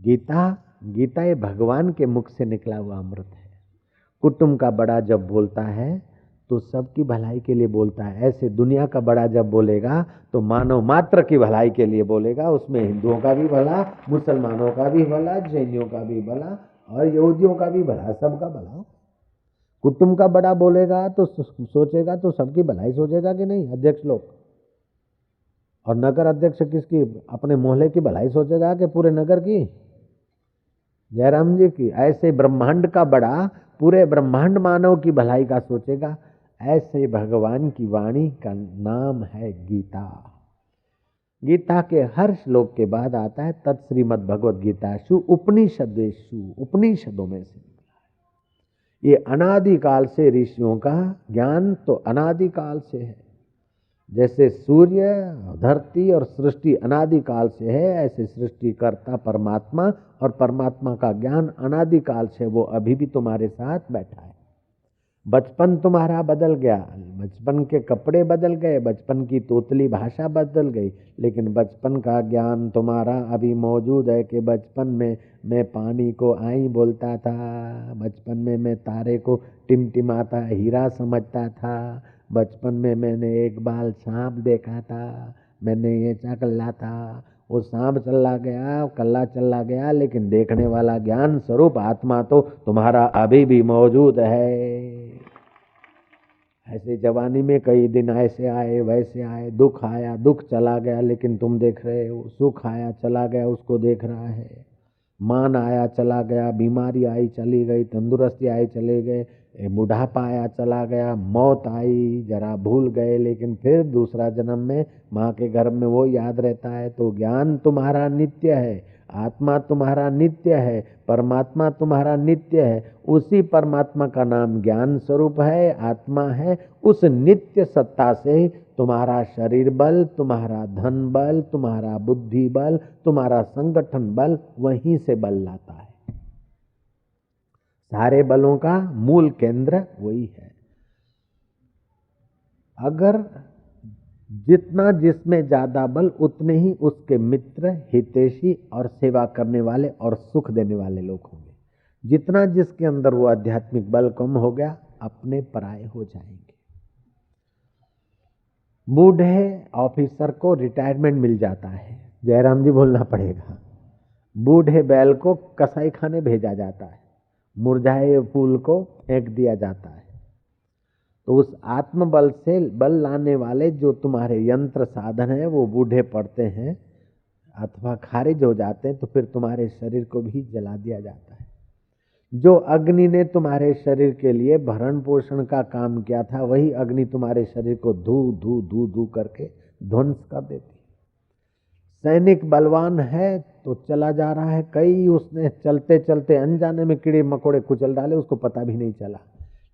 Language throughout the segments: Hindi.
गीता ये भगवान के मुख से निकला हुआ अमृत है। कुटुंब का बड़ा जब बोलता है तो सबकी भलाई के लिए बोलता है। ऐसे दुनिया का बड़ा जब बोलेगा तो मानव मात्र की भलाई के लिए बोलेगा। उसमें हिंदुओं का भी भला, मुसलमानों का भी भला, जैनियों का भी भला और यहूदियों का भी भला, सबका भला। कुटुंब का बड़ा बोलेगा तो सोचेगा तो सबकी भलाई सोचेगा कि नहीं, अध्यक्ष लोग। और नगर अध्यक्ष किसकी, अपने मोहल्ले की भलाई सोचेगा कि पूरे नगर की, जयराम जी की। ऐसे ब्रह्मांड का बड़ा पूरे ब्रह्मांड मानव की भलाई का सोचेगा। ऐसे भगवान की वाणी का नाम है गीता। गीता के हर श्लोक के बाद आता है तत्श्रीमद् भगवद गीतासु उपनिषदेषु, उपनिषदों में से। ये अनादिकाल से ऋषियों का ज्ञान तो अनादिकाल से है। जैसे सूर्य, धरती और सृष्टि अनादिकाल से है, ऐसे सृष्टिकर्ता परमात्मा और परमात्मा का ज्ञान अनादिकाल से, वो अभी भी तुम्हारे साथ बैठा है। बचपन तुम्हारा बदल गया, बचपन के कपड़े बदल गए, बचपन की तोतली भाषा बदल गई, लेकिन बचपन का ज्ञान तुम्हारा अभी मौजूद है। कि बचपन में मैं पानी को आई बोलता था, बचपन में मैं तारे को टिमटिमाता हीरा समझता था, बचपन में मैंने एक बाल सांप देखा था, मैंने ये चकल्ला था, वो सांप चला गया, कल्ला चला गया, लेकिन देखने वाला ज्ञान स्वरूप आत्मा तो तुम्हारा अभी भी मौजूद है। ऐसे जवानी में कई दिन ऐसे आए वैसे आए, दुख आया दुख चला गया, लेकिन तुम देख रहे हो। सुख आया चला गया, उसको देख रहा है। मान आया चला गया, बीमारी आई चली गई, तंदुरुस्ती आई चले गए, बुढ़ापा आया चला गया, मौत आई जरा भूल गए, लेकिन फिर दूसरा जन्म में माँ के गर्भ में वो याद रहता है। तो ज्ञान तुम्हारा नित्य है, आत्मा तुम्हारा नित्य है, परमात्मा तुम्हारा नित्य है। उसी परमात्मा का नाम ज्ञान स्वरूप है, आत्मा है। उस नित्य सत्ता से तुम्हारा शरीर बल, तुम्हारा धन बल, तुम्हारा बुद्धि बल, तुम्हारा संगठन बल वहीं से बल लाता है। सारे बलों का मूल केंद्र वही है। अगर जितना जिसमें ज्यादा बल, उतने ही उसके मित्र, हितैषी और सेवा करने वाले और सुख देने वाले लोग होंगे। जितना जिसके अंदर वो आध्यात्मिक बल कम हो गया, अपने पराये हो जाएंगे। बूढ़े ऑफिसर को रिटायरमेंट मिल जाता है, जयराम जी बोलना पड़ेगा। बूढ़े बैल को कसाई खाने भेजा जाता है, मुरझाए फूल को फेंक दिया जाता है। तो उस आत्मबल से बल लाने वाले जो तुम्हारे यंत्र साधन है वो बूढ़े पड़ते हैं अथवा खारिज हो जाते हैं, तो फिर तुम्हारे शरीर को भी जला दिया जाता है। जो अग्नि ने तुम्हारे शरीर के लिए भरण पोषण का काम किया था, वही अग्नि तुम्हारे शरीर को धू धू धू धू करके ध्वंस कर देती। सैनिक बलवान है तो चला जा रहा है, कई उसने चलते चलते अनजाने में कीड़े मकोड़े कुचल डाले, उसको पता भी नहीं चला।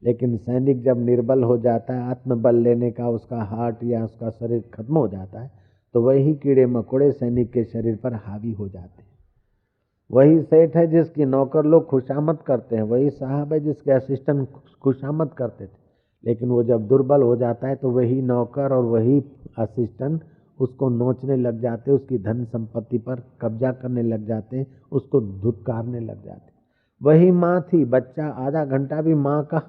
लेकिन सैनिक जब निर्बल हो जाता है, आत्मबल लेने का उसका हार्ट या उसका शरीर खत्म हो जाता है, तो वही कीड़े मकोड़े सैनिक के शरीर पर हावी हो जाते हैं। वही सेठ है जिसकी नौकर लोग खुशामद करते हैं, वही साहब है जिसके असिस्टेंट खुशामद करते थे। लेकिन वो जब दुर्बल हो जाता है तो वही नौकर और वही असिस्टेंट उसको नोचने लग जाते, उसकी धन संपत्ति पर कब्जा करने लग जाते, उसको धुतकारने लग जाते। वही माँ थी, बच्चा आधा घंटा भी माँ का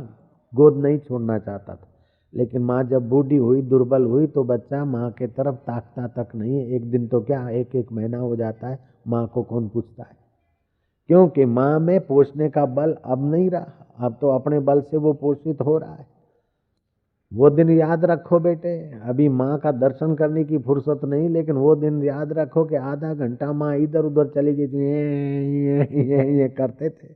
गोद नहीं छोड़ना चाहता था, लेकिन माँ जब बूढ़ी हुई, दुर्बल हुई, तो बच्चा माँ के तरफ ताकता तक नहीं है। एक दिन तो क्या, एक एक महीना हो जाता है, माँ को कौन पूछता है। क्योंकि माँ में पोषने का बल अब नहीं रहा, अब तो अपने बल से वो पोषित हो रहा है। वो दिन याद रखो बेटे, अभी माँ का दर्शन करने की फुर्सत नहीं, लेकिन वो दिन याद रखो कि आधा घंटा माँ इधर उधर चली गई थी, ये करते थे।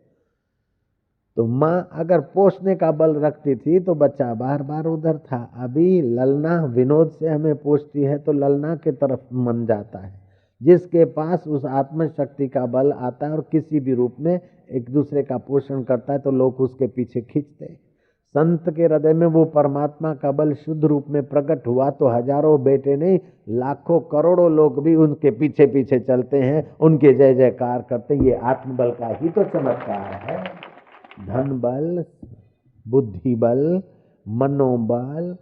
तो माँ अगर पोषने का बल रखती थी तो बच्चा बार बार उधर था। अभी ललना विनोद से हमें पोषती है तो ललना के तरफ मन जाता है। जिसके पास उस आत्मशक्ति का बल आता है और किसी भी रूप में एक दूसरे का पोषण करता है, तो लोग उसके पीछे खींचते हैं। संत के हृदय में वो परमात्मा का बल शुद्ध रूप में प्रकट हुआ तो हजारों बेटे नहीं, लाखों करोड़ों लोग भी उनके पीछे पीछे चलते हैं, उनके जय जयकार करते हैं। ये आत्मबल का ही तो चमत्कार है। धन बल, बुद्धि बल, मनोबल,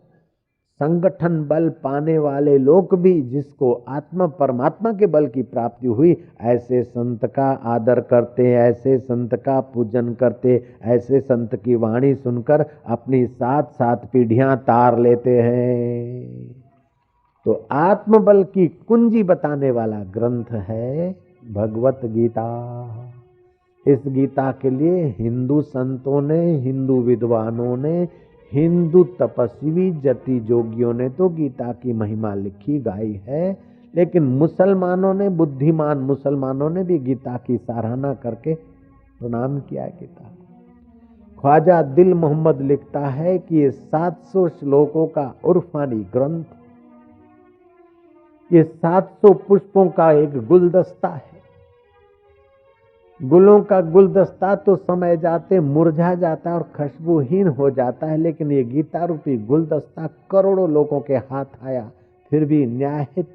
संगठन बल पाने वाले लोग भी, जिसको आत्मा परमात्मा के बल की प्राप्ति हुई, ऐसे संत का आदर करते, ऐसे संत का पूजन करते, ऐसे संत की वाणी सुनकर अपनी 7 पीढ़ियां तार लेते हैं। तो आत्मबल की कुंजी बताने वाला ग्रंथ है भगवत गीता। इस गीता के लिए हिंदू संतों ने, हिंदू विद्वानों ने, हिंदू तपस्वी जति जोगियों ने तो गीता की महिमा लिखी गाई है, लेकिन मुसलमानों ने, बुद्धिमान मुसलमानों ने भी गीता की सराहना करके प्रणाम किया गीता। ख्वाजा दिल मोहम्मद लिखता है कि ये 700 श्लोकों का उर्फानी ग्रंथ, ये 700 पुष्पों का एक गुलदस्ता है। गुलों का गुलदस्ता तो समय जाते मुरझा जाता है और खुशबूहीन हो जाता है, लेकिन ये गीता रूपी गुलदस्ता करोड़ों लोगों के हाथ आया, फिर भी न्यायहित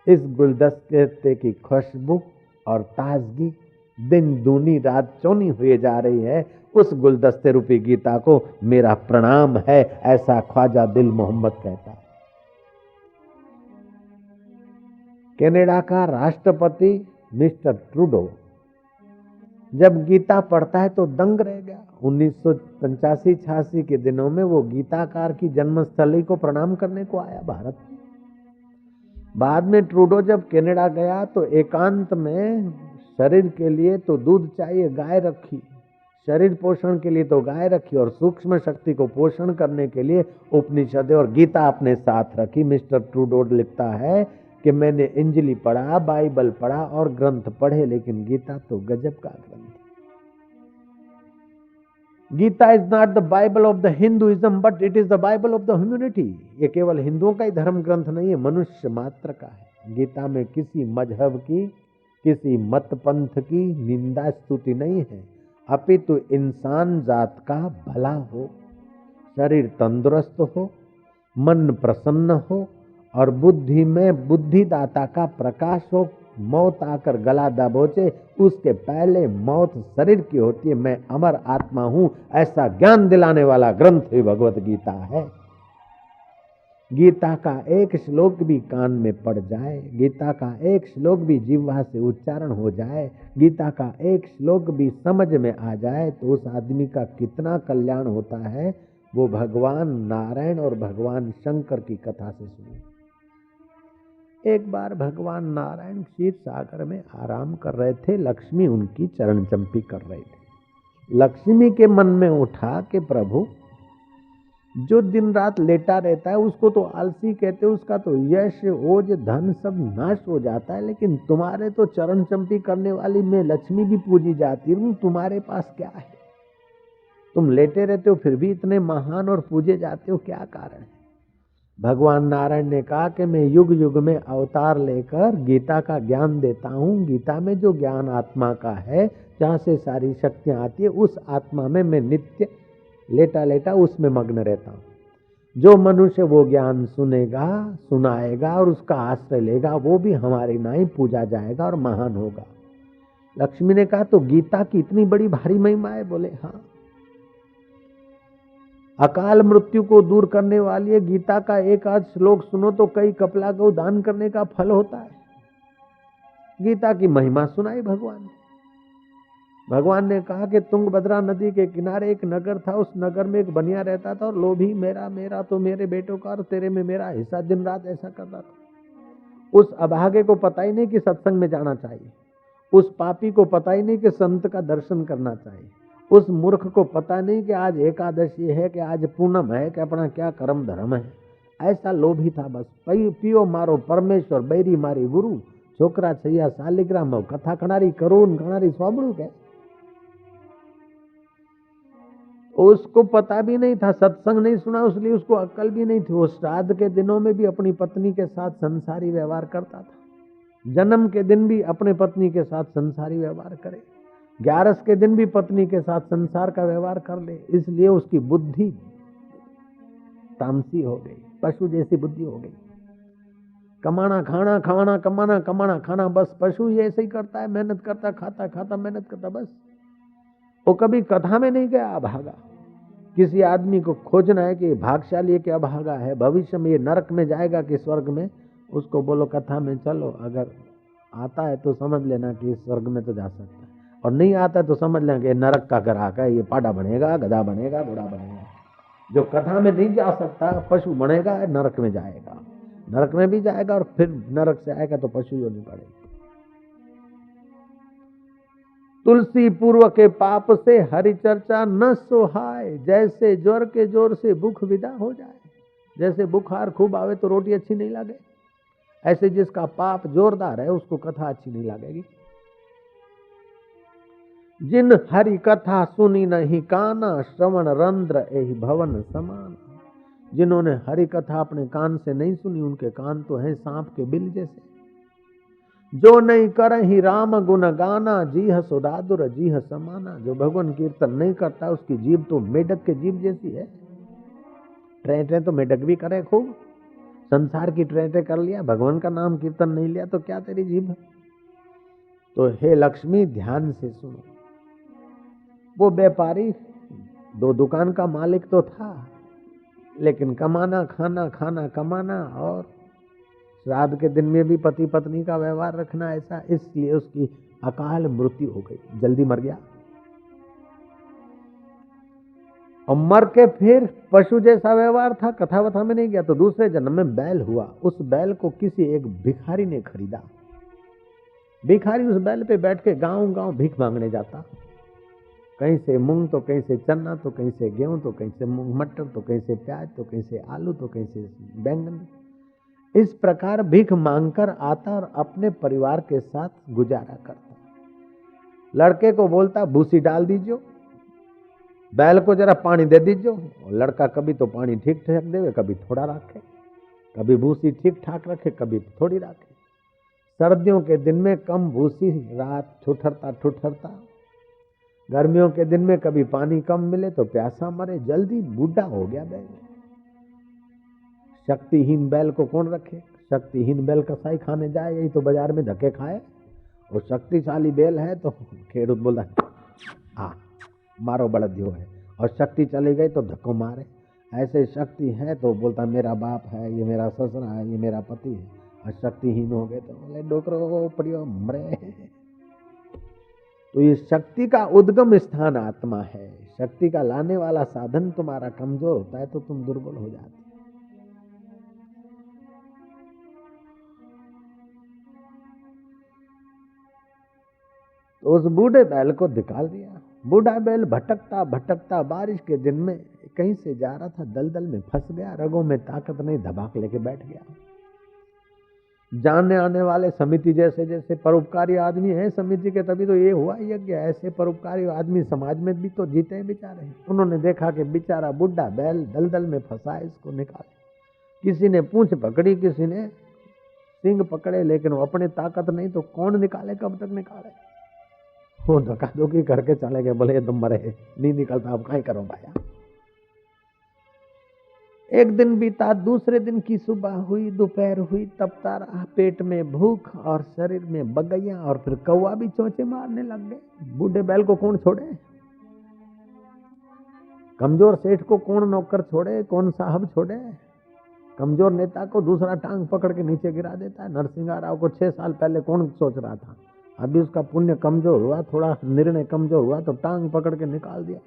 इस गुलदस्ते की खुशबू और ताजगी दिन दूनी रात चौनी हुए जा रही है। उस गुलदस्ते रूपी गीता को मेरा प्रणाम है, ऐसा ख्वाजा दिल मोहम्मद कहता है। कनाडा का राष्ट्रपति मिस्टर ट्रूडो जब गीता पढ़ता है तो दंग रह गया। 1985-86 के दिनों में वो गीताकार की जन्मस्थली को प्रणाम करने को आया भारत। बाद में ट्रूडो जब कनाडा गया तो एकांत में शरीर के लिए तो दूध चाहिए, गाय रखी, शरीर पोषण के लिए तो गाय रखी, और सूक्ष्म शक्ति को पोषण करने के लिए उपनिषद और गीता अपने साथ रखी। मिस्टर ट्रूडो लिखता है कि मैंने इंजिली पढ़ा, बाइबल पढ़ा और ग्रंथ पढ़े, लेकिन गीता तो गजब का ग्रंथ। Gita is not the Bible of the Hinduism but it is the Bible of the humanity. ये केवल हिंदुओं का ही धर्म ग्रंथ नहीं है, मनुष्य मात्र का है। गीता में किसी मजहब की, किसी मत पंथ की निंदा स्तुति नहीं है, अपितु इंसान जात का भला हो, शरीर तंदुरुस्त हो, मन प्रसन्न हो और बुद्धि में बुद्धिदाता का प्रकाश हो। मौत आकर गला दबोचे उसके पहले मौत शरीर की होती है। मैं अमर आत्मा हूं, ऐसा ज्ञान दिलाने वाला ग्रंथ ही भगवत गीता है। गीता का एक श्लोक भी कान में पड़ जाए, गीता का एक श्लोक भी जिह्वा से उच्चारण हो जाए, गीता का एक श्लोक भी समझ में आ जाए, तो उस आदमी का कितना कल्याण होता है, वो भगवान नारायण और भगवान शंकर की कथा से सुनिए। एक बार भगवान नारायण क्षीर सागर में आराम कर रहे थे, लक्ष्मी उनकी चरण चंपी कर रही थी। लक्ष्मी के मन में उठा कि प्रभु, जो दिन रात लेटा रहता है उसको तो आलसी कहते, उसका तो यश ओज धन सब नाश हो जाता है, लेकिन तुम्हारे तो चरण चंपी करने वाली मैं लक्ष्मी भी पूजी जाती हूँ, तुम्हारे पास क्या है? तुम लेटे रहते हो फिर भी इतने महान और पूजे जाते हो, क्या कारण है? भगवान नारायण ने कहा कि मैं युग युग में अवतार लेकर गीता का ज्ञान देता हूँ। गीता में जो ज्ञान आत्मा का है, जहाँ से सारी शक्तियाँ आती है, उस आत्मा में मैं नित्य लेटा लेटा उसमें मग्न रहता हूँ। जो मनुष्य वो ज्ञान सुनेगा, सुनाएगा और उसका आश्रय लेगा, वो भी हमारी नाई पूजा जाएगा और महान होगा। लक्ष्मी ने कहा तो गीता की इतनी बड़ी भारी महिमा है? बोले हाँ। अकाल मृत्यु को दूर करने वाली है गीता का एक आध श्लोक सुनो तो कई कपला गौ दान करने का फल होता है। गीता की महिमा सुनाई भगवान ने। भगवान ने कहा कि तुंगभद्रा नदी के किनारे एक नगर था, उस नगर में एक बनिया रहता था और लोभी मेरा मेरा तो मेरे बेटों का और तेरे में मेरा हिस्सा, दिन रात ऐसा करता था। उस अभागे को पता ही नहीं कि सत्संग में जाना चाहिए, उस पापी को पता ही नहीं कि संत का दर्शन करना चाहिए, उस मूर्ख को पता नहीं कि आज एकादशी है, कि आज पूनम है, कि अपना क्या कर्म धर्म है। ऐसा लोभी था। बस पियो मारो परमेश्वर, बैरी मारी गुरु, छोकरा छैया सालिग्राम, कथा खणारी करून खणारी स्वाबड़ू के। उसको पता भी नहीं था, सत्संग नहीं सुना, इसलिए उसको अक्ल भी नहीं थी। वो श्राद्ध के दिनों में भी अपनी पत्नी के साथ संसारी व्यवहार करता था, जन्म के दिन भी अपने पत्नी के साथ संसारी व्यवहार करे, 11 के दिन भी पत्नी के साथ संसार का व्यवहार कर ले। इसलिए उसकी बुद्धि तामसी हो गई, पशु जैसी बुद्धि हो गई। कमाना खाना, खाना कमाना, कमाना खाना, बस पशु ये ऐसे ही करता है, मेहनत करता, खाता खाता मेहनत करता, बस। वो कभी कथा में नहीं गया भागा किसी आदमी को खोजना है कि भाग्यशाली है कि अभागा है, भविष्य में ये नरक में जाएगा कि स्वर्ग में, उसको बोलो कथा में चलो, अगर आता है तो समझ लेना कि स्वर्ग में तो जा सकता है, और नहीं आता है तो समझ लेना कि नरक का ग्राहक है, ये पाडा बनेगा, गधा बनेगा, घोड़ा बनेगा। जो कथा में नहीं जा सकता पशु बनेगा, नरक में जाएगा, नरक में भी जाएगा और फिर नरक से आएगा तो पशु होनी पड़ेगी। तुलसी पूर्व के पाप से हरि चर्चा न सोहाय, जैसे ज्वर के जोर से भूख विदा हो जाए। जैसे बुखार खूब आवे तो रोटी अच्छी नहीं लगे, ऐसे जिसका पाप जोरदार है उसको कथा अच्छी नहीं लगेगी। जिन हरि कथा सुनी नहीं काना, श्रवण रंध्र एहि भवन समान। जिन्होंने हरि कथा अपने कान से नहीं सुनी, उनके कान तो हैं सांप के बिल जैसे। जो नहीं करहि राम गुण गाना, जीह सुदादुर जीह समाना। जो भगवान कीर्तन नहीं करता उसकी जीभ तो मेढक के जीभ जैसी है। ट्रे ट्रे तो मेढक भी करे खूब, संसार की ट्रे ट्रे कर लिया, भगवान का नाम कीर्तन नहीं लिया तो क्या तेरी जीभ। तो हे लक्ष्मी ध्यान से सुनो। वो व्यापारी 2 दुकान का मालिक तो था, लेकिन कमाना खाना, खाना कमाना, और श्राद्ध के दिन में भी पति पत्नी का व्यवहार रखना ऐसा, इसलिए उसकी अकाल मृत्यु हो गई, जल्दी मर गया। और मर के फिर पशु जैसा व्यवहार था, कथा वथा में नहीं गया, तो दूसरे जन्म में बैल हुआ। उस बैल को किसी एक भिखारी ने खरीदा। भिखारी उस बैल पे बैठ के गांव गांव भीख मांगने जाता, कहीं से मूंग तो कहीं से चना, तो कहीं से गेहूं, तो कहीं से मूंग मटर, तो कहीं से प्याज, तो कहीं से आलू, तो कहीं से बैंगन। इस प्रकार भीख मांगकर आता और अपने परिवार के साथ गुजारा करता। लड़के को बोलता भूसी डाल दीजिए, बैल को जरा पानी दे दीजिए। और लड़का कभी तो पानी ठीक ठाक देवे, कभी थोड़ा रखे, कभी भूसी ठीक ठाक रखे, कभी थोड़ी रखे। सर्दियों के दिन में कम भूसी, रात ठुठरता ठुठरता। गर्मियों के दिन में कभी पानी कम मिले तो प्यासा मरे, जल्दी बूढ़ा हो गया बैल। शक्तिहीन बैल को कौन रखे। शक्तिहीन बैल कसाई खाने जाए, यही तो बाजार में धक्के खाए। और शक्तिशाली बैल है तो खेडूत बोला हाँ मारो बड़दियो है, और शक्ति चली गई तो धक्को मारे। ऐसे शक्ति है तो बोलता मेरा बाप है, ये मेरा ससुरा है, ये मेरा पति है। और शक्तिहीन हो गए तो बोले डोकरो पड़ियो मरे। तो ये शक्ति का उद्गम स्थान आत्मा है। शक्ति का लाने वाला साधन तुम्हारा कमजोर होता है तो तुम दुर्बल हो जाते। तो उस बूढ़े बैल को निकाल दिया। बूढ़ा बैल भटकता भटकता बारिश के दिन में कहीं से जा रहा था, दलदल में फंस गया, रगों में ताकत नहीं, धबाक लेके बैठ गया। जानने आने वाले समिति जैसे जैसे परोपकारी आदमी है समिति के, तभी तो ये हुआ यज्ञ। ऐसे परोपकारी आदमी समाज में भी तो जीते हैं बेचारे। उन्होंने देखा कि बेचारा बूढ़ा बैल दलदल में फंसा है, इसको निकाले। किसी ने पूंछ पकड़ी, किसी ने सिंग पकड़े, लेकिन वो अपने ताकत नहीं तो कौन निकाले, कब तक निकाले। वो धक्का-धुक्की करके चले गए, बोले तुम मरे नहीं निकलता, अब क्या करो भाया। एक दिन बीता, दूसरे दिन की सुबह हुई, दोपहर हुई, तपता रहा, पेट में भूख और शरीर में बगैया, और फिर कौवा भी चोंचे मारने लग गए। बूढ़े बैल को कौन छोड़े, कमजोर सेठ को कौन नौकर छोड़े, कौन साहब छोड़े। कमजोर नेता को दूसरा टांग पकड़ के नीचे गिरा देता है। नरसिंह राव को 6 साल पहले कौन सोच रहा था। अभी उसका पुण्य कमजोर हुआ, थोड़ा निर्णय कमजोर हुआ तो टांग पकड़ के निकाल दिया।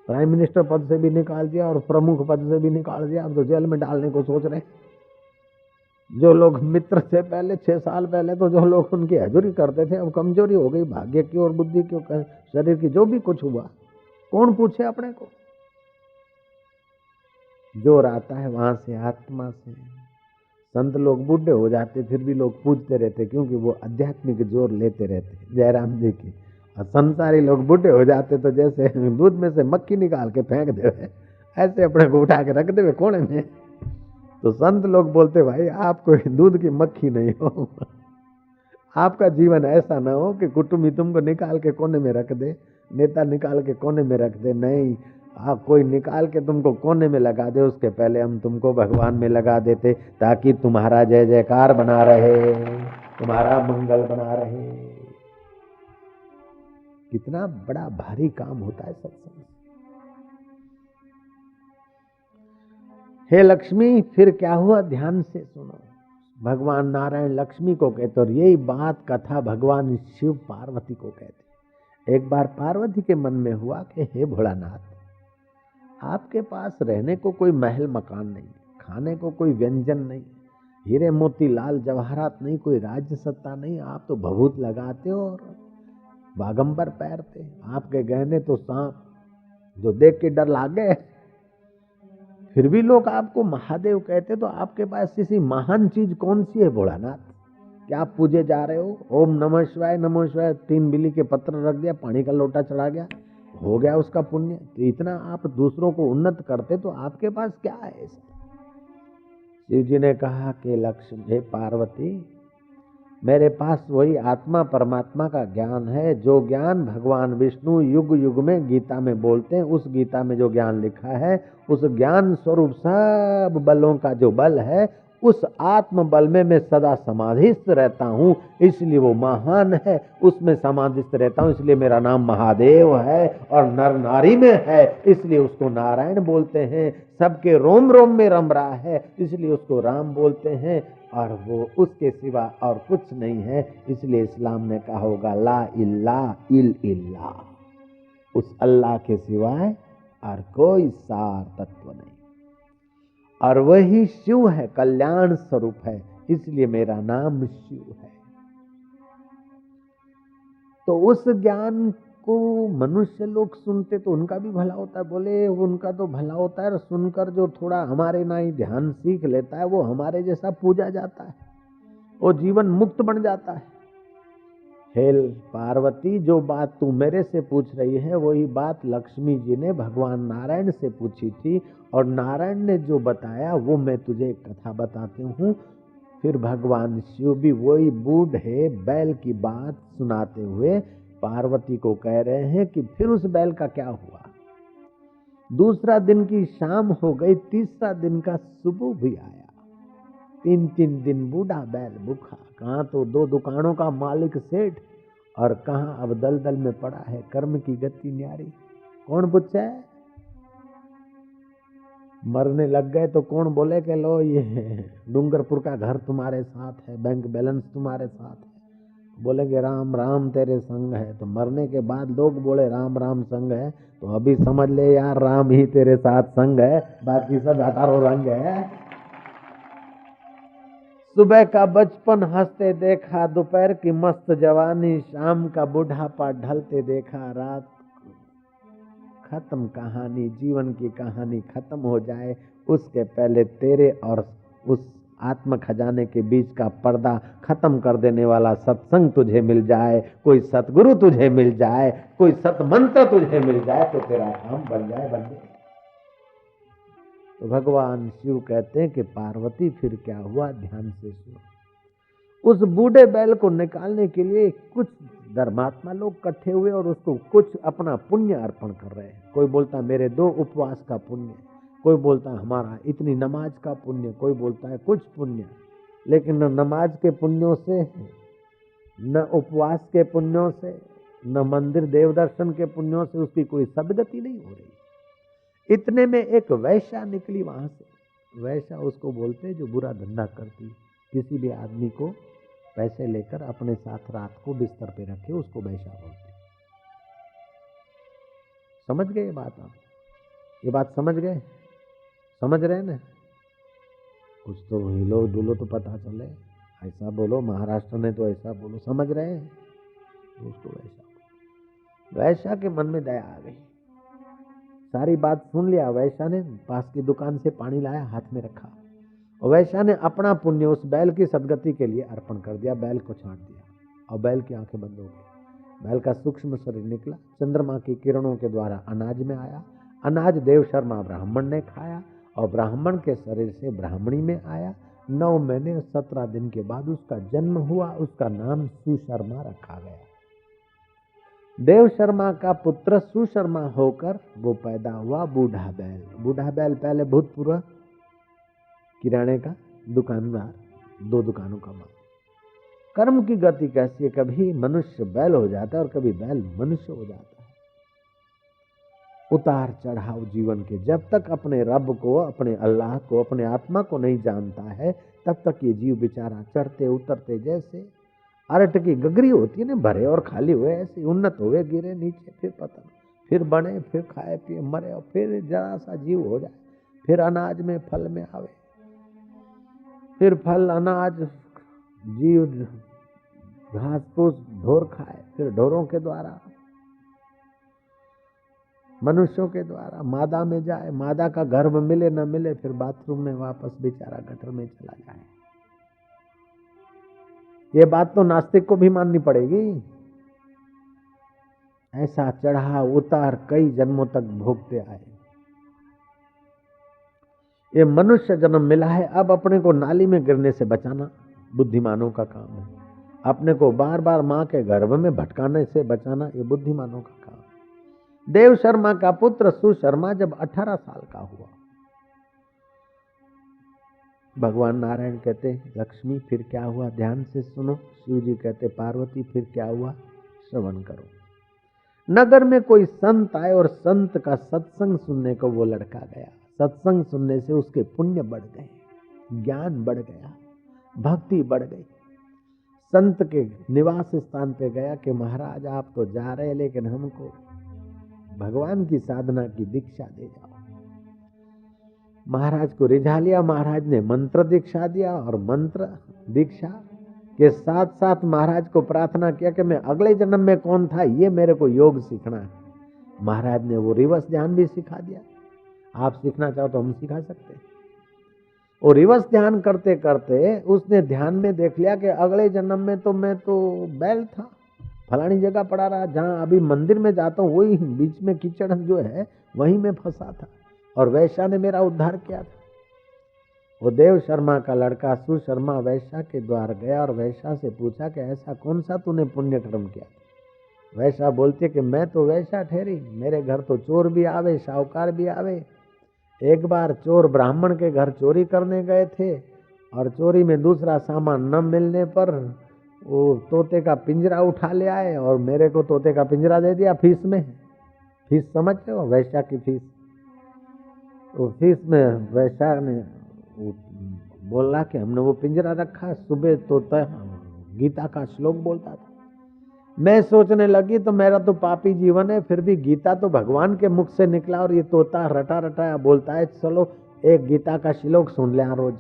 प्राइम मिनिस्टर पद से भी निकाल दिया और प्रमुख पद से भी निकाल दिया। अब तो जेल में डालने को सोच रहे। जो लोग मित्र थे पहले 6 साल पहले, तो जो लोग उनकी हजूरी करते थे, अब कमजोरी हो गई, भाग्य की और बुद्धि की, शरीर की, जो भी कुछ हुआ कौन पूछे अपने को। जोर आता है वहां से, आत्मा से। संत लोग बूढ़े हो जाते फिर भी लोग पूजते रहते, क्योंकि वो आध्यात्मिक जोर लेते रहते। जयराम जी की। और संसारी लोग बूढ़े हो जाते तो जैसे दूध में से मक्खी निकाल के फेंक देवे, ऐसे अपने को उठा के रख देवे कोने में। तो संत लोग बोलते भाई आप कोई दूध की मक्खी नहीं हो। आपका जीवन ऐसा ना हो कि कुटुंबी तुमको निकाल के कोने में रख दे, नेता निकाल के कोने में रख दे। नहीं, आप कोई निकाल के तुमको कोने में लगा दे, उसके पहले हम तुमको भगवान में लगा देते, ताकि तुम्हारा जय जयकार बना रहे, तुम्हारा मंगल बना रहे। कितना बड़ा भारी काम होता है सत्संग। हे लक्ष्मी फिर क्या हुआ, ध्यान से सुनो। भगवान नारायण लक्ष्मी को कहते और यही बात कथा भगवान शिव पार्वती को कहते। एक बार पार्वती के मन में हुआ कि हे भोलानाथ, आपके पास रहने को कोई महल मकान नहीं, खाने को कोई व्यंजन नहीं, हीरे मोती लाल जवाहरात नहीं, कोई राज्य सत्ता नहीं, आप तो भभूत लगाते हो और बागंबर पैरते, आपके गहने तो सांप जो देख के डर लागे, फिर भी लोग आपको महादेव कहते, तो आपके पास किसी महान चीज कौन सी है भोलानाथ? क्या आप पूजे जा रहे हो? ओम नमः शिवाय नमः शिवाय 3 बिल्ली के पत्र रख दिया, पानी का लोटा चढ़ा गया, हो गया उसका पुण्य। तो इतना आप दूसरों को उन्नत करते, तो आपके पास क्या है ऐसा? शिव जी ने कहा कि लक्ष्मी, हे पार्वती, मेरे पास वही आत्मा परमात्मा का ज्ञान है, जो ज्ञान भगवान विष्णु युग युग में गीता में बोलते हैं। उस गीता में जो ज्ञान लिखा है, उस ज्ञान स्वरूप सब बलों का जो बल है, उस आत्म बल में मैं सदा समाधिस्थ रहता हूँ, इसलिए वो महान है, उसमें समाधिस्थ रहता हूँ, इसलिए मेरा नाम महादेव है, और नर नारी में है इसलिए उसको नारायण बोलते हैं, सबके रोम रोम में रम रहा है इसलिए उसको राम बोलते हैं, और वो उसके सिवा और कुछ नहीं है, इसलिए इस्लाम ने कहा होगा ला इल्लाह इल्ला, उस अल्लाह के सिवाय और कोई सार तत्व नहीं, और वही शिव है, कल्याण स्वरूप है, इसलिए मेरा नाम शिव है। तो उस ज्ञान को मनुष्य लोग सुनते तो उनका भी भला होता है, बोले उनका तो भला होता है, और सुनकर जो थोड़ा हमारे ना ही ध्यान सीख लेता है वो हमारे जैसा पूजा जाता है, वो जीवन मुक्त बन जाता है। हे पार्वती, जो बात तू मेरे से पूछ रही है वही बात लक्ष्मी जी ने भगवान नारायण से पूछी थी, और नारायण ने जो बताया वो मैं तुझे एक कथा बताती हूँ। फिर भगवान शिव भी वही बूढ़े बैल की बात सुनाते हुए पार्वती को कह रहे हैं कि फिर उस बैल का क्या हुआ। दूसरा दिन की शाम हो गई, तीसरा दिन का सुबह भी आया, 3 दिन बूढ़ा बैल भूखा, कहाँ तो 2 दुकानों का मालिक सेठ, और कहाँ अब दलदल में पड़ा है, कर्म की गति न्यारी। कौन पूछे? मरने लग गए तो कौन बोले कि लो ये डूंगरपुर का घर तुम्हारे साथ है, बैंक बैलेंस तुम्हारे साथ है, बोलेंगे राम राम तेरे संग है। तो मरने के बाद लोग बोले राम राम संग है, तो अभी समझ ले यार राम ही तेरे साथ संग है, बाकी सब 18 रंग है। सुबह का बचपन हंसते देखा, दोपहर की मस्त जवानी, शाम का बुढ़ापा ढलते देखा, रात खत्म कहानी, जीवन की कहानी खत्म हो जाए उसके पहले तेरे और उस आत्म खजाने के बीच का पर्दा खत्म कर देने वाला सत्संग तुझे मिल जाए, कोई सतगुरु तुझे मिल जाए, कोई सतमंत्र तुझे मिल जाए, तो तेरा काम बन जाए बंदे। तो भगवान शिव कहते हैं कि पार्वती फिर क्या हुआ, ध्यान से सुनो। उस बूढ़े बैल को निकालने के लिए कुछ धर्मात्मा लोग इकट्ठे हुए और उसको कुछ अपना पुण्य अर्पण कर रहे हैं। कोई बोलता मेरे 2 उपवास का पुण्य, कोई बोलता हमारा इतनी नमाज का पुण्य, कोई बोलता है कुछ पुण्य। लेकिन न नमाज के पुण्यों से, न उपवास के पुण्यों से, न मंदिर देव दर्शन के पुण्यों से उसकी कोई सदगति नहीं हो रही। इतने में एक वैश्या निकली वहां से। वैश्या उसको बोलते जो बुरा धंधा करती, किसी भी आदमी को पैसे लेकर अपने साथ रात को बिस्तर पे रखे, उसको वैश्या बोलते। समझ गए ये बात? आप ये बात समझ गए? समझ रहे ना? कुछ तो हिलो डुलो तो पता चले, ऐसा बोलो, महाराष्ट्र ने तो ऐसा बोलो, समझ रहे हैं? तो उसको वैश्या के मन में दया आ गई, सारी बात सुन लिया। वैश्या ने पास की दुकान से पानी लाया, हाथ में रखा, और वैश्या ने अपना पुण्य उस बैल की सदगति के लिए अर्पण कर दिया। बैल को छांट दिया और बैल की आंखें बंद हो गई। बैल का सूक्ष्म शरीर निकला, चंद्रमा की किरणों के द्वारा अनाज में आया। अनाज देव शर्मा ब्राह्मण ने खाया और ब्राह्मण के शरीर से ब्राह्मणी में आया। 9 महीने 17 दिन के बाद उसका जन्म हुआ। उसका नाम सुशर्मा रखा गया। देव शर्मा का पुत्र सुशर्मा होकर वो पैदा हुआ बूढ़ा बैल। बूढ़ा बैल पहले भूतपूर्व किराने का दुकानदार, 2 दुकानों का मालिक। कर्म की गति कैसी है, कभी मनुष्य बैल हो जाता है और कभी बैल मनुष्य हो जाता है। उतार चढ़ाव जीवन के, जब तक अपने रब को, अपने अल्लाह को, अपने आत्मा को नहीं जानता है, तब तक ये जीव बेचारा चढ़ते उतरते जैसे अरट की गगरी होती है ना, भरे और खाली हुए, ऐसे उन्नत हुए गिरे नीचे, फिर पतन, फिर बने, फिर खाए पिए मरे, और फिर जरा सा जीव हो जाए, फिर अनाज में फल में आवे, फिर फल अनाज जीव घास फूस ढोर खाए, फिर ढोरों के द्वारा मनुष्यों के द्वारा मादा में जाए, मादा का गर्भ मिले न मिले, फिर बाथरूम में वापस बेचारा गटर में चला जाए। ये बात तो नास्तिक को भी माननी पड़ेगी। ऐसा चढ़ा उतार कई जन्मों तक भोगते आए। ये मनुष्य जन्म मिला है, अब अपने को नाली में गिरने से बचाना बुद्धिमानों का काम है। अपने को बार बार मां के गर्भ में भटकाने से बचाना ये बुद्धिमानों का काम है। देव शर्मा का पुत्र सुशर्मा जब 18 साल का हुआ, भगवान नारायण कहते लक्ष्मी फिर क्या हुआ, ध्यान से सुनो। शिव जी कहते पार्वती फिर क्या हुआ, श्रवण करो। नगर में कोई संत आए और संत का सत्संग सुनने को वो लड़का गया। सत्संग सुनने से उसके पुण्य बढ़ गए, ज्ञान बढ़ गया, भक्ति बढ़ गई। संत के निवास स्थान पे गया कि महाराज आप तो जा रहे लेकिन हमको भगवान की साधना की दीक्षा दे जाओ। महाराज को रिझा लिया। महाराज ने मंत्र दीक्षा दिया और मंत्र दीक्षा के साथ साथ महाराज को प्रार्थना किया कि मैं अगले जन्म में कौन था ये मेरे को योग सीखना है। महाराज ने वो रिवर्स ध्यान भी सिखा दिया। आप सीखना चाहो तो हम सिखा सकते हैं। और रिवर्स ध्यान करते करते उसने ध्यान में देख लिया कि अगले जन्म में तो मैं तो बैल था, फलानी जगह पड़ा रहा, जहाँ अभी मंदिर में जाता हूँ वही बीच में कीचड़ जो है वहीं में फंसा था और वैश्या ने मेरा उद्धार किया था। वो देव शर्मा का लड़का सुशर्मा वैश्या के द्वार गया और वैश्या से पूछा कि ऐसा कौन सा तूने पुण्य कर्म किया। वैश्या बोलती है कि मैं तो वैश्या ठहरी, मेरे घर तो चोर भी आवे, साहूकार भी आवे। एक बार चोर ब्राह्मण के घर चोरी करने गए थे और चोरी में दूसरा सामान न मिलने पर वो तोते का पिंजरा उठा ले आए और मेरे को तोते का पिंजरा दे दिया फीस में। फीस समझते हो, वैश्या की फीस। तो फीस में वैश्या ने बोला कि हमने वो पिंजरा रखा। सुबह तोता गीता का श्लोक बोलता था। मैं सोचने लगी तो मेरा तो पापी जीवन है, फिर भी गीता तो भगवान के मुख से निकला और ये तोता रटा रटाया बोलता है, चलो एक गीता का श्लोक सुन ले रोज।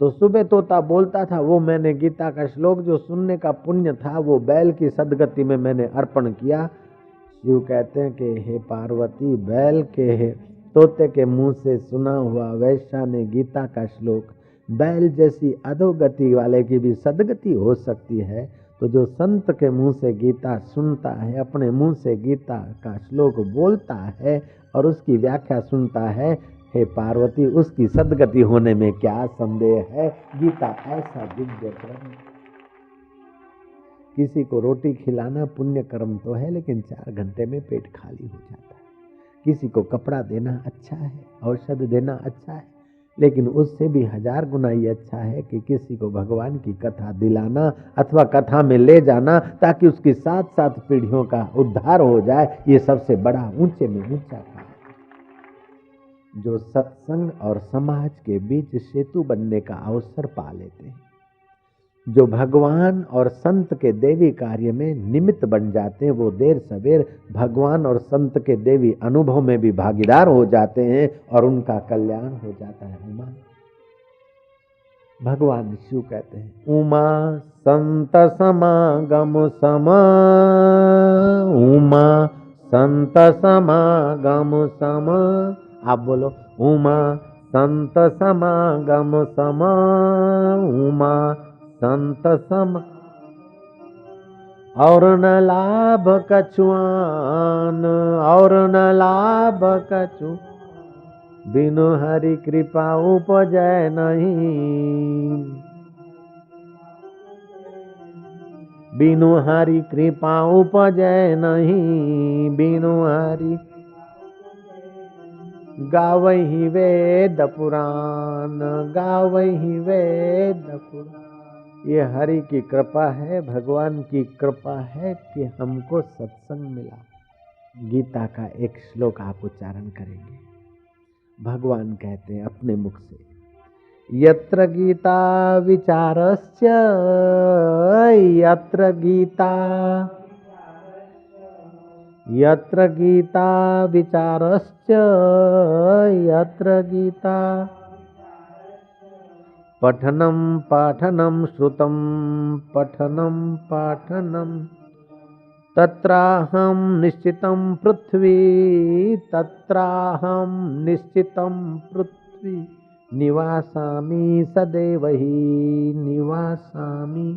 तो सुबह तोता बोलता था, वो मैंने गीता का श्लोक जो सुनने का पुण्य था वो बैल की सदगति में मैंने अर्पण किया। शिव कहते हैं कि हे पार्वती, बैल के तोते के मुंह से सुना हुआ वैश्या ने गीता का श्लोक, बैल जैसी अधोगति वाले की भी सदगति हो सकती है। तो जो संत के मुंह से गीता सुनता है, अपने मुंह से गीता का श्लोक बोलता है और उसकी व्याख्या सुनता है, हे पार्वती उसकी सदगति होने में क्या संदेह है। गीता ऐसा दिव्य कर्म। किसी को रोटी खिलाना पुण्य कर्म तो है, लेकिन 4 घंटे में पेट खाली हो जाता है। किसी को कपड़ा देना अच्छा है, औषध देना अच्छा है, लेकिन उससे भी 1000 गुना ये अच्छा है कि किसी को भगवान की कथा दिलाना अथवा कथा में ले जाना, ताकि उसकी 7 पीढ़ियों का उद्धार हो जाए। ये सबसे बड़ा ऊंचे में ऊंचा काम, जो सत्संग और समाज के बीच सेतु बनने का अवसर पा लेते हैं, जो भगवान और संत के देवी कार्य में निमित्त बन जाते हैं, वो देर सवेर भगवान और संत के देवी अनुभव में भी भागीदार हो जाते हैं और उनका कल्याण हो जाता है। उमा, भगवान शिव कहते हैं उमा संत समागम समा, उमा संत समागम समा। आप बोलो उमा संत समागम समा, उमा संत सम और न लाभ कछुआन, और न लाभ कछु, बिनु हरि कृपा उपजय नहीं, बिनु हरि कृपा उपजय नहीं, बिनु हरि गावहि वेद पुराण, गावहि वेद पुराण। ये हरि की कृपा है, भगवान की कृपा है कि हमको सत्संग मिला। गीता का एक श्लोक आप उच्चारण करेंगे। भगवान कहते हैं अपने मुख से, यत्र गीता विचारस्य, यत्र गीता, यत्र गीता विचारस्य, यत्र गीता पठनं पाठनं श्रुतं, पठनं पाठनं तत्राहं निश्चितं पृथ्वी, तत्राहं निश्चितं पृथ्वी निवासामि सदैव ही निवासामि।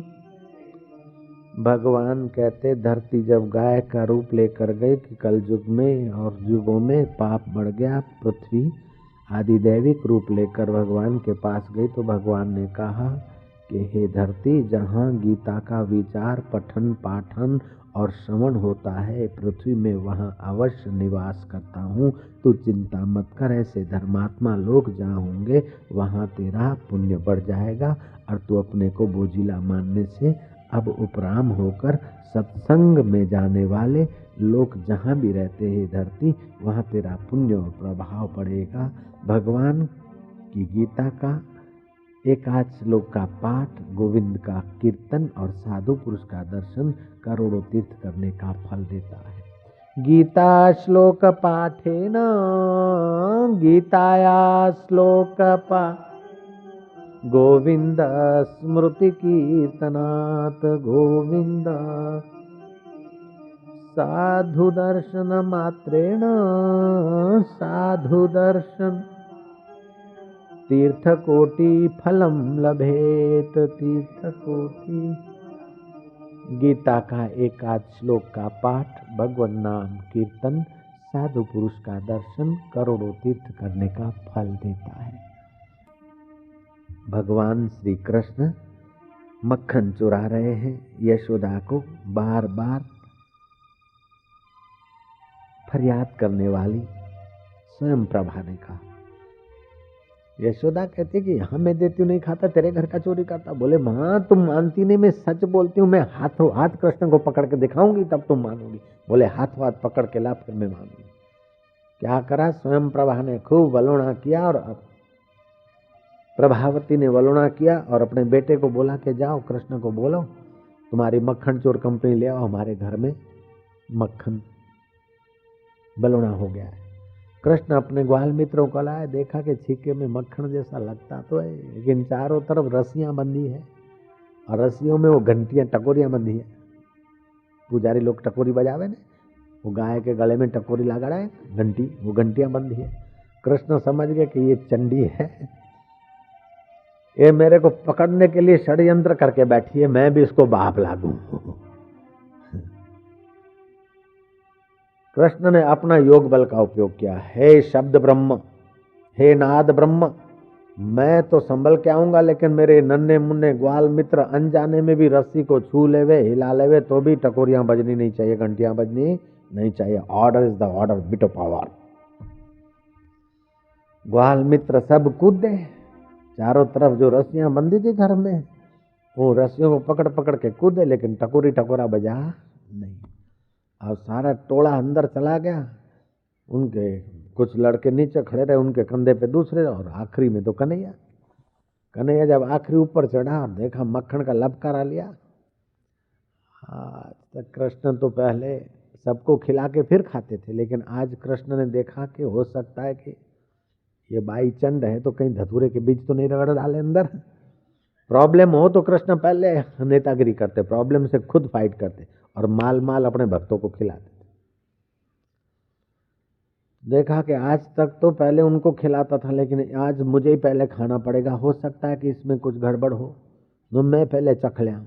भगवान कहते धरती जब गाय का रूप लेकर गए कि कल युग में और युगों में पाप बढ़ गया, पृथ्वी आदिदैविक रूप लेकर भगवान के पास गई तो भगवान ने कहा कि हे धरती, जहाँ गीता का विचार पठन पाठन और श्रवण होता है पृथ्वी में, वहाँ अवश्य निवास करता हूँ। तू चिंता मत कर, ऐसे धर्मात्मा लोग जहाँ होंगे वहाँ तेरा पुण्य बढ़ जाएगा और तू अपने को बोझिला मानने से अब उपराम होकर सत्संग में जाने वाले लोग जहाँ भी रहते हैं धरती, वहाँ तेरा पुण्य और प्रभाव पड़ेगा। भगवान की गीता का एक आध श्लोक का पाठ, गोविंद का कीर्तन और साधु पुरुष का दर्शन करोड़ों तीर्थ करने का फल देता है। गीता श्लोक पाठेन, गीताया श्लोक पाठ गोविंद स्मृति कीर्तनात्, गोविंद साधु दर्शन मात्रेण, साधु दर्शन तीर्थकोटि फलम लभेत, तीर्थकोटि। गीता का एक आध श्लोक का पाठ, भगवान नाम कीर्तन, साधु पुरुष का दर्शन करोड़ों तीर्थ करने का फल देता है। भगवान श्री कृष्ण मक्खन चुरा रहे हैं, यशोदा को बार बार फरियाद करने वाली स्वयं प्रभा ने कहा। यशोदा कहती कि यहाँ मैं देती हूँ नहीं खाता, तेरे घर का चोरी करता। बोले माँ तुम मानती नहीं, मैं सच बोलती हूँ, मैं हाथों हाथ कृष्ण को पकड़ के दिखाऊंगी तब तुम मानोगी। बोले हाथों हाथ पकड़ के ला फिर मैं मानूंगी। क्या करा, स्वयं प्रभा ने खूब वलोणा किया और प्रभावती ने वलोणा किया और अपने बेटे को बोला कि जाओ कृष्ण को बोलो तुम्हारी मक्खन चोर कंपनी ले आओ हमारे घर में मक्खन वलोणा हो गया है। कृष्ण अपने ग्वाल मित्रों को लाए, देखा कि छीके में मक्खन जैसा लगता तो है, लेकिन चारों तरफ रस्सियां बंधी है और रस्सियों में वो घंटियां टकोरियां बंधी है। पुजारी लोग टकोरी बजावे ने, वो गाय के गले में टकोरी लगा है घंटी, वो घंटियां बंधी है। कृष्ण समझ गए कि ये चंडी है, ये मेरे को पकड़ने के लिए षड्यंत्र करके बैठी है, मैं भी इसको बाप लागू। कृष्ण ने अपना योग बल का उपयोग किया। हे शब्द ब्रह्म, हे नाद ब्रह्म, मैं तो संभल के आऊंगा, लेकिन मेरे नन्हे मुन्ने ग्वाल मित्र अनजाने में भी रस्सी को छू लेवे हिला लेवे तो भी टकोरियां बजनी नहीं चाहिए, घंटियां बजनी नहीं चाहिए। Order is the order, bit of power. ग्वाल मित्र सब कूदे, चारों तरफ जो रस्सियां बंधी थी घर में वो रस्सियों को पकड़ पकड़ के कूदे, लेकिन टकोरी टकोरा बजा नहीं। अब सारा टोला अंदर चला गया, उनके कुछ लड़के नीचे खड़े रहे, उनके कंधे पे दूसरे, और आखिरी में तो कन्हैया। कन्हैया जब आखिरी ऊपर चढ़ा और देखा मक्खन का लपकारा लिया। आज तक कृष्ण तो पहले सबको खिला के फिर खाते थे, लेकिन आज कृष्ण ने देखा कि हो सकता है कि ये बाई चंड है तो कहीं धतूरे के बीज तो नहीं रगड़ डाले अंदर। प्रॉब्लम हो तो कृष्ण पहले नेतागिरी करते, प्रॉब्लम से खुद फाइट करते और माल माल अपने भक्तों को खिलाते। देखा कि आज तक तो पहले उनको खिलाता था, लेकिन आज मुझे ही पहले खाना पड़ेगा, हो सकता है कि इसमें कुछ गड़बड़ हो तो मैं पहले चख लिया।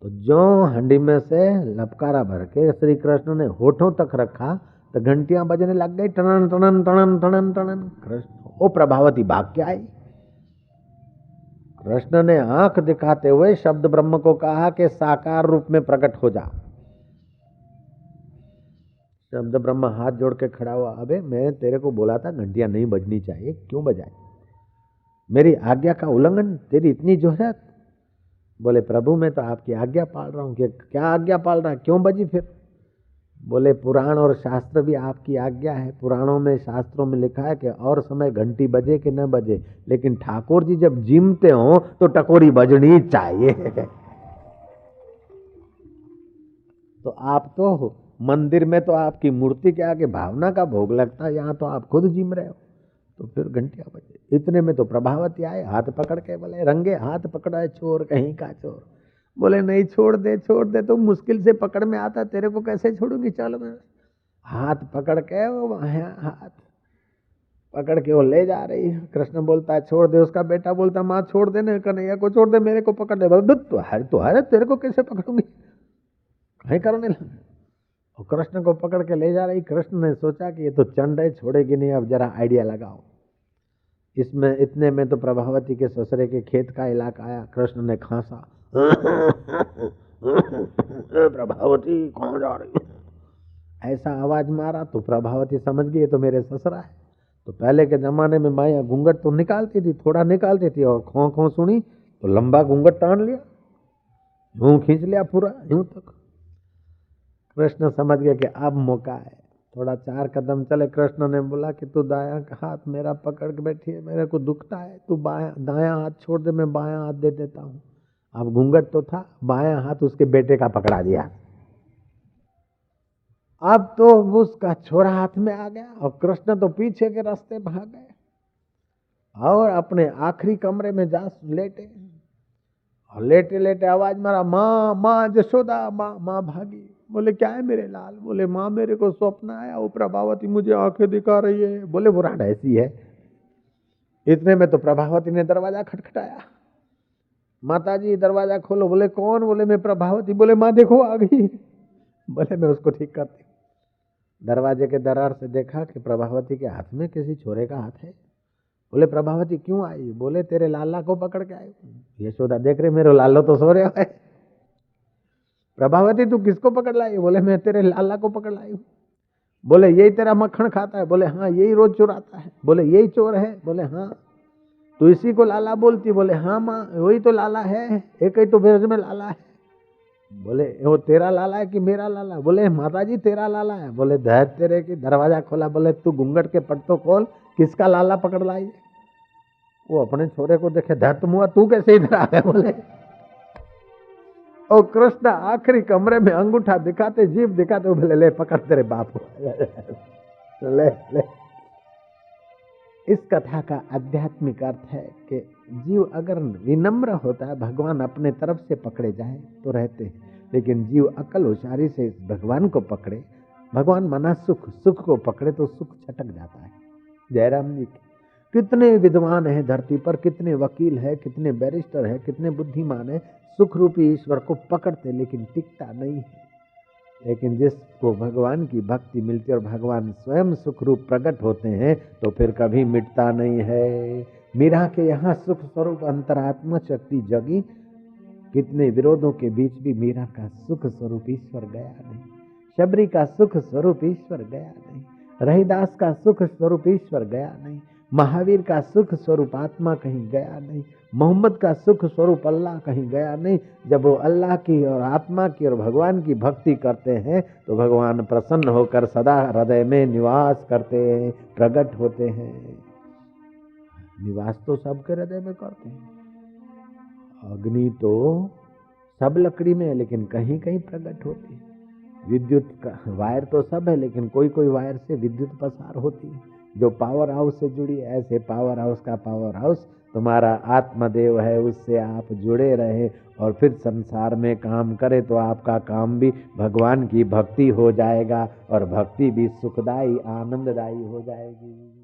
तो जो हंडी में से लपकारा भर के श्री कृष्ण ने होठों तक रखा तो घंटियां बजने लग गई, टनन टनन टनन टनन टनन। कृष्ण ओ प्रभावती भाग के आई। कृष्ण ने आंख दिखाते हुए शब्द ब्रह्म को कहा कि साकार रूप में प्रकट हो जा। शब्द ब्रह्म हाथ जोड़ के खड़ा हुआ, अबे मैं तेरे को बोला था घंटियां नहीं बजनी चाहिए, क्यों बजाए? मेरी आज्ञा का उल्लंघन, तेरी इतनी जोहरत? बोले प्रभु मैं तो आपकी आज्ञा पाल रहा हूं। कि क्या आज्ञा पाल रहा है, क्यों बजी फिर? बोले पुराण और शास्त्र भी आपकी आज्ञा है, पुराणों में शास्त्रों में लिखा है कि और समय घंटी बजे कि न बजे, लेकिन ठाकुर जी जब जिमते हो तो टकोरी बजनी चाहिए। तो आप तो मंदिर में तो आपकी मूर्ति के आगे भावना का भोग लगता है, यहाँ तो आप खुद जिम रहे हो, तो फिर घंटियां बजे। इतने में तो प्रभावती आए, हाथ पकड़ के बोले रंगे हाथ पकड़ा है चोर कहीं का चोर। बोले नहीं, छोड़ दे छोड़ दे, तो मुश्किल से पकड़ में आता, तेरे को कैसे छोड़ूंगी, चल मैं। हाथ पकड़ के वो हाथ पकड़ के वो ले जा रही है। कृष्ण बोलता है छोड़ दे, उसका बेटा बोलता माँ छोड़ दे, नहीं कन्हैया को छोड़ दे, मेरे को पकड़ दे। तो हरे तेरे को कैसे पकड़ूंगी, कहीं करने लगे। और कृष्ण को पकड़ के ले जा रही। कृष्ण ने सोचा कि ये तो चंड है, छोड़ेगी नहीं, अब जरा आइडिया लगाओ इसमें। इतने में तो प्रभावती के ससुरे के खेत का इलाका आया। कृष्ण ने खांसा, प्रभावती कहाँ जा रही, ऐसा आवाज मारा तो प्रभावती समझ गई ये तो मेरे ससुरा है। तो पहले के जमाने में माया घूंघट तो निकालती थी, थोड़ा निकालती थी, और खो खो सुनी तो लंबा घूंघट टान लिया, यूं खींच लिया पूरा यूं तक। कृष्ण समझ गए कि अब मौका है, थोड़ा 4 कदम चले। कृष्ण ने बोला कि तू दायां हाथ मेरा पकड़ के बैठी है, मेरे को दुखता है, तू दायां हाथ छोड़ दे, मैं बायां हाथ दे देता हूँ। अब घूंघट तो था, बायां हाथ उसके बेटे का पकड़ा दिया। अब तो उसका छोरा हाथ में आ गया और कृष्ण तो पीछे के रास्ते भाग गए और अपने आखिरी कमरे में जा लेटे। और लेटे लेटे आवाज मारा, माँ माँ जशोदा माँ। माँ भागी। बोले क्या है मेरे लाल। बोले माँ मेरे को स्वप्न आया, वो प्रभावती मुझे आंखें दिखा रही है। बोले वो राड ऐसी है। इतने में तो प्रभावती ने दरवाजा खटखटाया, माता जी दरवाजा खोलो। बोले कौन। बोले मैं प्रभावती। बोले माँ देखो आ गई। बोले मैं उसको ठीक करती। दरवाजे के दरार से देखा कि प्रभावती के हाथ में किसी छोरे का हाथ है। बोले प्रभावती क्यों आई। बोले तेरे लाला को पकड़ के आई। यशोदा देख रहे मेरे लालो तो सो रहे है। प्रभावती तू किसको पकड़ लाई। बोले मैं तेरे लाला को पकड़ लाई हूँ। बोले यही तेरा मक्खन खाता है। बोले हाँ यही रोज चुराता है। बोले यही चोर है। बोले हाँ। तो इसी को लाला बोलती। बोले हाँ माँ वही तो लाला है, एक ही तो ब्रज में लाला है। बोले वो तेरा लाला है कि मेरा लाला। बोले माता जी तेरा लाला है। बोले धैर्य तेरे की। दरवाजा खोला। बोले तू घूंघट के पट तो खोल, किसका लाला पकड़ लाई। वो अपने छोरे को देखे, धैर्य मुआ तू कैसे इधर आ गया। बोले और कृष्ण आखिरी कमरे में अंगूठा दिखाते, जीभ दिखाते, बोले ले पकड़ तेरे बाप को। ले ले। इस कथा का आध्यात्मिक अर्थ है कि जीव अगर विनम्र होता है, भगवान अपने तरफ से पकड़े जाए तो रहते हैं, लेकिन जीव अकल होशियारी से भगवान को पकड़े, भगवान मना सुख, सुख को पकड़े तो सुख छटक जाता है। जयराम जी कितने विद्वान हैं धरती पर, कितने वकील है, कितने बैरिस्टर है, कितने बुद्धिमान है, सुख रूपी ईश्वर को पकड़ते लेकिन टिकता नहीं है। लेकिन जिसको भगवान की भक्ति मिलती है और भगवान स्वयं सुख रूप प्रकट होते हैं तो फिर कभी मिटता नहीं है। मीरा के यहाँ सुख स्वरूप अंतरात्मा शक्ति जगी, कितने विरोधों के बीच भी मीरा का सुख स्वरूप ईश्वर गया नहीं। शबरी का सुख स्वरूप ईश्वर गया नहीं। रहीदास का सुख स्वरूप ईश्वर गया नहीं। महावीर का सुख स्वरूप आत्मा कहीं गया नहीं। मोहम्मद का सुख स्वरूप अल्लाह कहीं गया नहीं। जब वो अल्लाह की और आत्मा की और भगवान की भक्ति करते हैं तो भगवान प्रसन्न होकर सदा हृदय में निवास करते हैं, प्रकट होते हैं। निवास तो सबके हृदय में करते हैं। अग्नि तो सब लकड़ी में है लेकिन कहीं कहीं प्रकट होती है। विद्युत का वायर तो सब है लेकिन कोई कोई वायर से विद्युत प्रसार होती है। जो पावर हाउस से जुड़ी है, ऐसे पावर हाउस का पावर हाउस तुम्हारा आत्मदेव है, उससे आप जुड़े रहे और फिर संसार में काम करें तो आपका काम भी भगवान की भक्ति हो जाएगा और भक्ति भी सुखदायी आनंददायी हो जाएगी।